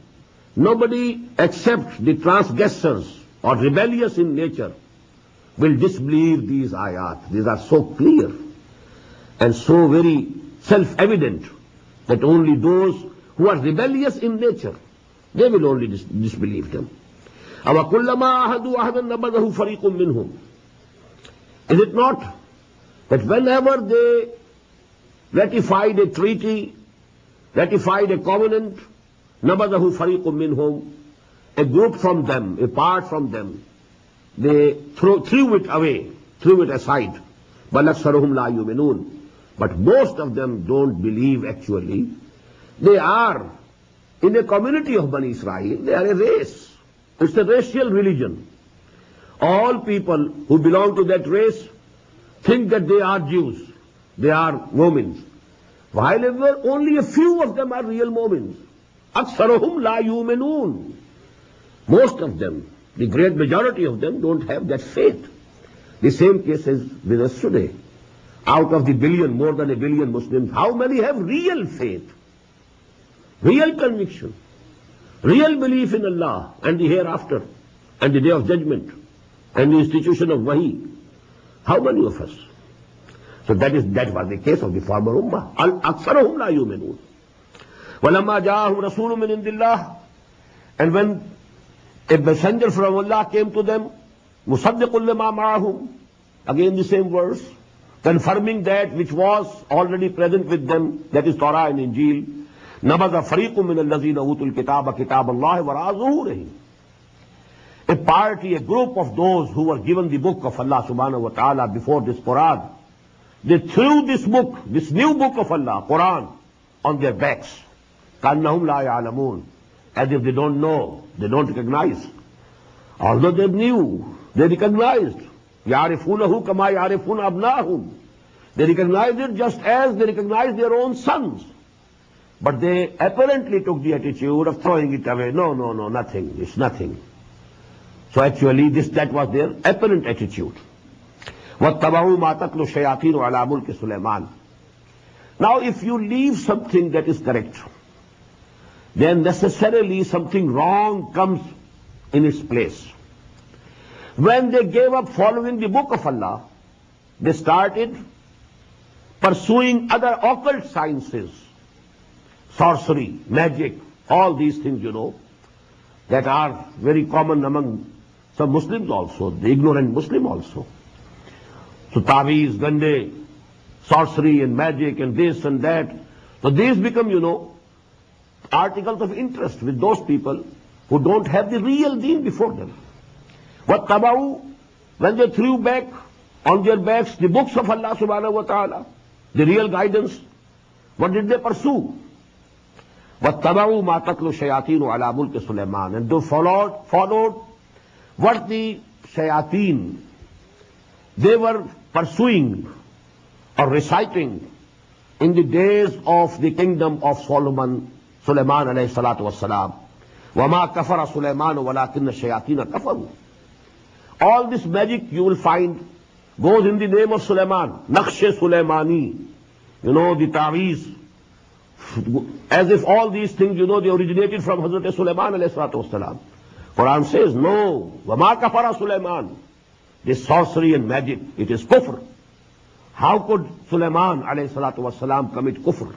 nobody except the transgressors or rebellious in nature will disbelieve these ayat. These are so clear and so very self-evident that only those who are rebellious in nature, they will only disbelieve them. أَوَكُلَّمَا أَحَدُوا أَحَدًا نَبَذَهُ فَرِيقٌ مِّنْهُمْ. Is it not that whenever they ratified a treaty, ratified a covenant, نَبَذَهُ فَرِيقٌ مِّنْهُمْ, a group from them, a part from them, they threw it away, threw it aside. بَلْ أَكْثَرُهُمْ لَا يُؤْمِنُونَ. But most of them don't believe actually. They are in a community of Bani Israel, they are a race. It's a racial religion. All people who belong to that race think that they are Jews, they are Mu'mins. However, only a few of them are real Mu'mins. أَكْثَرُهُمْ لَا يُؤْمِنُونَ. Most of them, the great majority of them, don't have that faith. The same case is with us today. Out of the billion, more than a billion Muslims, how many have real faith, real conviction, real belief in Allah and the hereafter and the day of judgment and the institution of Wahi? How many of us? So that was the case of the former Ummah. أَكْثَرُهُمْ لَا يُؤْمِنُونَ. وَلَمَّا جَاءَهُمْ رَسُولٌ مِّنْ عِندِ اللَّهِ. And when a messenger from Allah came to them, مُصَدِّقٌ لِمَا مَعَهُمْ, again the same verse, confirming that which was already present with them, that is Torah and Injil. نَبَذَ فَرِيقٌ مِّنَ الَّذِينَ أُوتُوا الْكِتَابَ كِتَابَ اللَّهِ وَرَاءَ ظُهُورِهِمْ. A party, a group of those who were given the book of Allah subhanahu wa ta'ala before this Quran, they threw this book, this new book of Allah, Quran, on their backs. كَأَنَّهُمْ لَا يَعْلَمُونَ. As if they don't know, they don't recognize. Although they knew, they recognized. يَعْرِفُونَهُ كَمَا يَعْرِفُونَ أَبْنَاهُمْ. They recognized it just as they recognized their own sons. But they apparently took the attitude of throwing it away. No, nothing. It's nothing. So actually that was their apparent attitude. وَاتَّبَعُوا مَا تَتْلُو الشَّيَاطِينُ عَلَى مُلْكِ سُلَيْمَانَ. Now if you leave something that is correct, then necessarily something wrong comes in its place. When they gave up following the book of Allah, they started pursuing other occult sciences, sorcery, magic, all these things, that are very common among some Muslims also, the ignorant Muslim also. So taweez, gande, sorcery and magic and this and that. So these become, articles of interest with those people who don't have the real deen before them. وَاتَّبَعُوا, when they threw back on their backs the books of Allah subhanahu wa ta'ala, the real guidance, what did they pursue? وَاتَّبَعُوا مَا تَتْلُو الشَّيَاطِينُ عَلَى مُلْكِ سُلَيْمَانَ. And they followed what the shayateen, they were pursuing or reciting in the days of the kingdom of Sulaiman alayhi salatu wassalam. وَمَا كَفَرَ سُلَيْمَانُ وَلَكِنَّ الشَّيَاطِينَ كَفَرُوا. All this magic you will find goes in the name of Sulaiman, Naqsh Sulaimani, the taweez, as if all these things, they originated from Hazrat Sulaiman alayhi salatu wassalam. Quran says, no, وَمَا كَفَرَ سُلَيْمَانُ. This sorcery and magic, it is kufr. How could Sulaiman alayhi salatu wassalam commit kufr?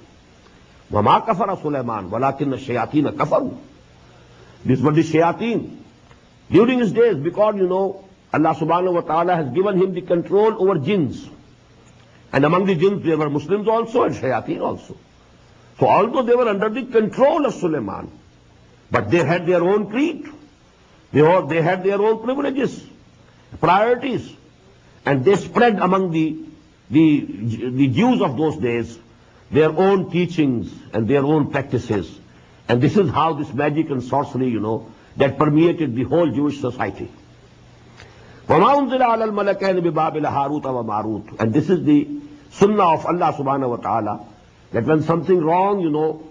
وَمَا كَفَرَ سُلَيْمَانُ وَلَكِنَّ الشَّيَاطِينَ كَفَرُوا. These were the shayateen. During his days, because, Allah subhanahu wa ta'ala has given him the control over jinns. And among the jinns, there were Muslims also and shayateen also. So although they were under the control of Sulaiman, but they had their own creed. They had their own privileges, priorities. And they spread among the Jews of those days their own teachings and their own practices. And this is how this magic and sorcery, that permeated the whole Jewish society. وَمَا أُنزِلَ عَلَى الْمَلَكَيْنِ بِبَابِلَ هَارُوتَ وَمَارُوتَ. And this is the sunnah of Allah subhanahu wa ta'ala, that when something wrong,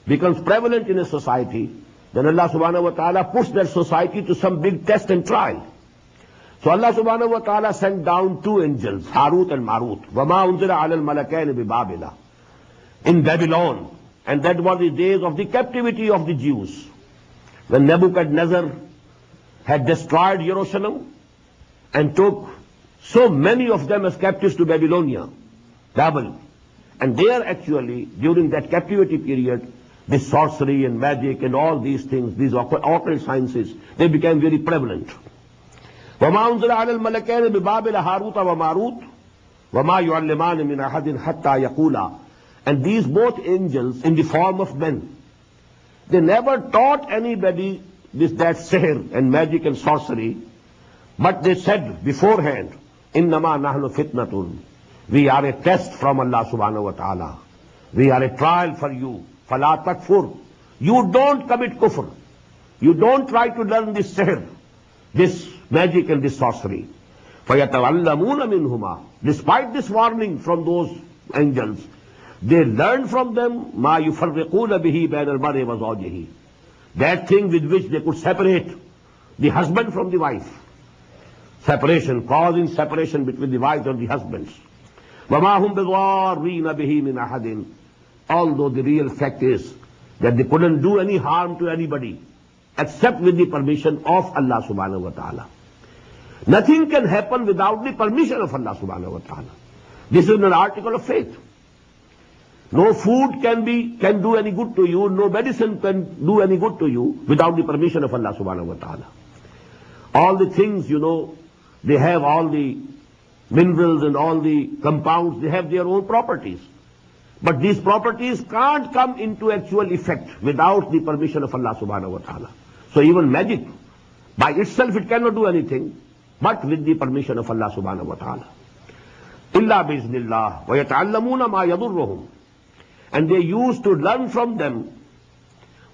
becomes prevalent in a society, then Allah subhanahu wa ta'ala puts that society to some big test and trial. So Allah subhanahu wa ta'ala sent down two angels, Harut and Marut. وَمَا أُنزِلَ عَلَى الْمَلَكَيْنِ بِبَابِلَ. In Babylon. And that was the days of the captivity of the Jews. When Nebuchadnezzar had destroyed Jerusalem and took so many of them as captives to Babylonia, Babel. And there actually, during that captivity period, this sorcery and magic and all these things, these occult sciences, they became very prevalent. وَمَا أُنزِلَ عَلَى الْمَلَكَيْنِ بِبَابِلَ هَارُوتَ وَمَارُوتَ وَمَا يُعَلِّمَانِ مِنْ أَحَدٍ حَتَّى يَقُولَا. And these both angels in the form of men, They never taught anybody that sihr and magic and sorcery, but they said beforehand, Innama nahnu fitnatun. We are a test from Allah subhanahu wa ta'ala. We are a trial for you. Fala takfur. You don't commit kufr. You don't try to learn this sihr, this magic and this sorcery. فَيَتَعَلَّمُونَ مِنْهُمَا. Despite this warning from those angels, they learned from them مَا يُفَرِّقُونَ بِهِ بَيْنَ الْمَرْءِ وَزَوْجِهِ. That thing with which they could separate the husband from the wife. Separation, causing separation between the wives and the husbands. وَمَا هُمْ بِضَارِّينَ بِهِ مِنْ أَحَدٍ. Although the real fact is that they couldn't do any harm to anybody except with the permission of Allah subhanahu wa ta'ala. Nothing can happen without the permission of Allah subhanahu wa ta'ala. This is an article of faith. No food can do any good to you, no medicine can do any good to you without the permission of Allah subhanahu wa ta'ala. All the things, they have all the minerals and all the compounds, they have their own properties. But these properties can't come into actual effect without the permission of Allah subhanahu wa ta'ala. So even magic, by itself it cannot do anything, but with the permission of Allah subhanahu wa ta'ala. Illa biiznillah wa yata'allamuna ma yadurruhum. And they used to learn from them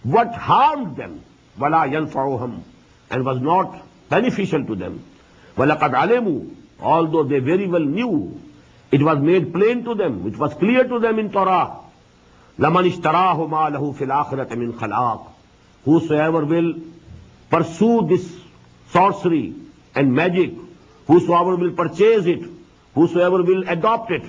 what harmed them, wala yanfa'uhum, and was not beneficial to them. Walaqad alimu, although they very well knew, it was made plain to them, it was clear to them in Torah. لَمَنِ اشْتَرَاهُ مَا لَهُ فِي الْآخِرَةِ مِنْ خَلَاقٍ. Whosoever will pursue this sorcery and magic, whosoever will purchase it, whosoever will adopt it,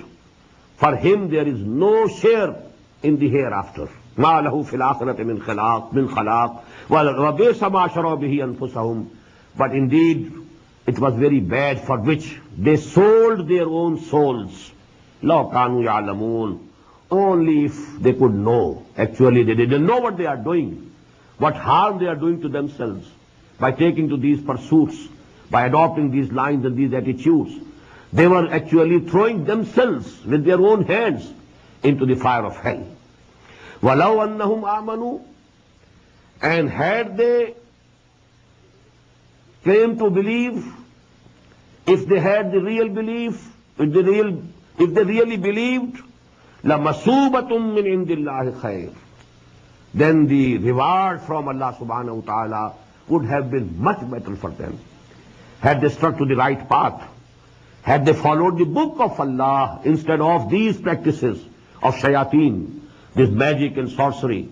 for him there is no share in the hereafter. مَا لَهُ فِي الْآخِرَةِ مِنْ خَلَاقٍ وَبِئْسَ مَا شَرَوْا بِهِ أَنفُسَهُمْ. But indeed, it was very bad for which they sold their own souls. لَوْ كَانُوا يَعْلَمُونَ. Only if they could know. Actually, they didn't know what they are doing, what harm they are doing to themselves by taking to these pursuits, by adopting these lines and these attitudes. They were actually throwing themselves with their own hands into the fire of hell. وَلَوْ أَنَّهُمْ آمَنُوا. And had they claim to believe, if they had the real belief, if they really believed, لَمَسُوبَةٌ مِّنْ عِنْدِ اللَّهِ خَيْرٌ. Then the reward from Allah subhanahu wa ta'ala would have been much better for them. Had they struck to the right path, had they followed the book of Allah instead of these practices of shayateen, this magic and sorcery,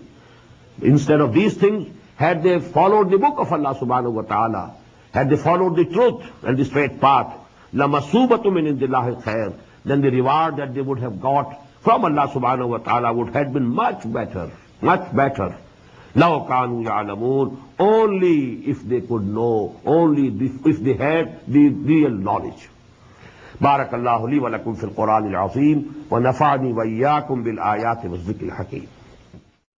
instead of these things, had they followed the book of Allah subhanahu wa ta'ala, had they followed the truth and the straight path, لَمَسُوبَةٌ مِّنْ عِنْدِ اللَّهِ خَيْرٌ. Then the reward that they would have got from Allah subhanahu wa ta'ala would have been much better, much better. لَوْ كَانُوا يَعْلَمُونَ. Only if they could know, only if they had the real knowledge. بارك الله لي ولكم في القرآن العظيم ونفعني وإياكم بالآيات والذكر الحكيم.